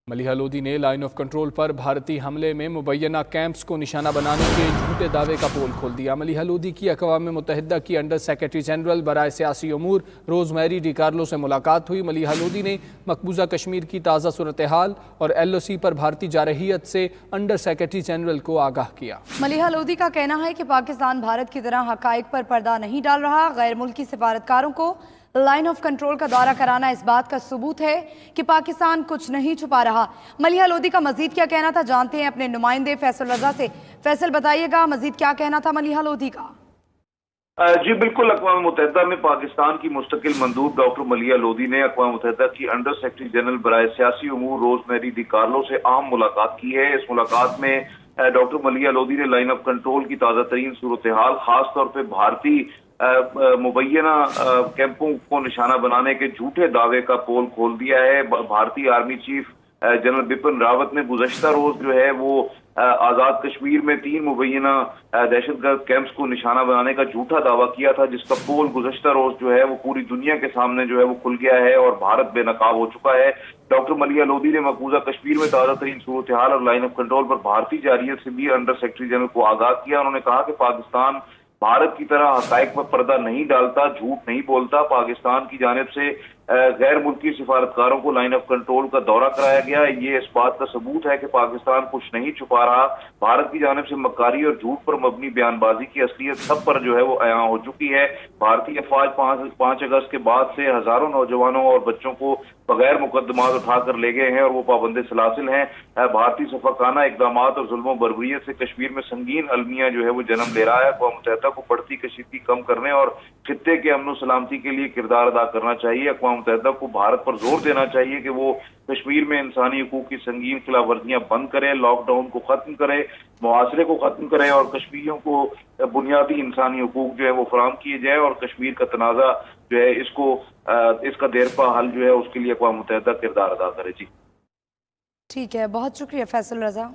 ملیحہ لودھی نے line of control پر بھارتی حملے میں مبینہ کیمپس کو نشانہ بنانے کے جھوٹے دعوے کا پول کھول دیا۔ ملیحہ لودھی کی اقوام متحدہ کی انڈر سیکرٹری جنرل برائے سیاسی امور روز میری ڈی کارلو سے ملاقات ہوئی۔ ملیحہ لودھی نے مقبوضہ کشمیر کی تازہ صورتحال اور ایل او سی پر بھارتی جارحیت سے انڈر سیکرٹری جنرل کو آگاہ کیا۔ ملیحہ لودھی کا کہنا ہے کہ پاکستان بھارت کی طرح حقائق پر پردہ نہیں ڈال رہا۔ غیر ملکی سفارتکاروں کو لائن آف کنٹرول کا دورہ کرانا اس بات کا ثبوت ہے کہ پاکستان کچھ نہیں چھپا رہا۔ ملیحہ لودھی کا مزید کیا کہنا تھا، جانتے ہیں اپنے نمائندے فیصل رضا سے۔ فیصل بتائیے گا مزید کیا کہنا تھا ملیحہ لودھی کا؟ جی بالکل، اقوام متحدہ میں پاکستان کی مستقل مندوب ڈاکٹر ملیحہ لودھی نے اقوام متحدہ کی انڈر سیکرٹری جنرل برائے سیاسی امور روز میری ڈی کارلو سے عام ملاقات کی ہے۔ اس ملاقات میں ڈاکٹر ملیحہ لودھی نے لائن آف کنٹرول کی تازہ ترین صورتحال، خاص طور پہ بھارتی مبینہ کیمپوں کو نشانہ بنانے کے جھوٹے دعوے کا پول کھول دیا ہے۔ بھارتی army chief general Bipin Rawat نے گزشتہ روز جو ہے وہ آزاد کشمیر میں 3 مبینہ دہشت گرد کیمپس کو نشانہ بنانے کا جھوٹا دعویٰ کیا تھا، جس کا پول گزشتہ روز جو ہے وہ پوری دنیا کے سامنے جو ہے وہ کھل گیا ہے اور بھارت بے نقاب ہو چکا ہے۔ ڈاکٹر ملیحہ لودھی نے مقبوضہ کشمیر میں تازہ ترین صورتحال اور لائن آف کنٹرول پر بھارتی جارحیت سے بھی انڈر سیکرٹری جنرل کو آگاہ کیا۔ انہوں نے کہا کہ پاکستان بھارت کی طرح حقائق پر پردہ نہیں ڈالتا، جھوٹ نہیں بولتا۔ پاکستان کی جانب سے غیر ملکی سفارتکاروں کو لائن آف کنٹرول کا دورہ کرایا گیا۔ یہ اس بات کا ثبوت ہے کہ پاکستان کچھ نہیں چھپا رہا۔ بھارت کی جانب سے مکاری اور جھوٹ پر مبنی بیان بازی کی اصلیت سب پر جو ہے وہ عیاں ہو چکی ہے۔ بھارتی افواج 5 اگست کے بعد سے ہزاروں نوجوانوں اور بچوں کو بغیر مقدمات اٹھا کر لے گئے ہیں اور وہ پابند سلاسل ہیں۔ بھارتی سفاکانہ اقدامات اور ظلم و بربریت سے کشمیر میں سنگین المیہ جو ہے وہ جنم لے رہا ہے۔ اقوام متحدہ کو بڑھتی کشیدگی کم کرنے اور خطے کے امن و سلامتی کے لیے کردار ادا کرنا چاہیے۔ اقوام متحدہ کو بھارت پر زور دینا چاہیے کہ وہ کشمیر میں انسانی حقوق کی سنگین خلاف ورزیاں بند کرے، لاک ڈاؤن کو ختم کرے، محاصرے کو ختم کرے اور کشمیریوں کو بنیادی انسانی حقوق جو ہے وہ فراہم کیے جائے اور کشمیر کا تنازع جو ہے اس کا دیرپا حل جو ہے اس کے لیے اقوام متحدہ کردار ادا کرے۔ جی ٹھیک ہے، بہت شکریہ فیصل رضا۔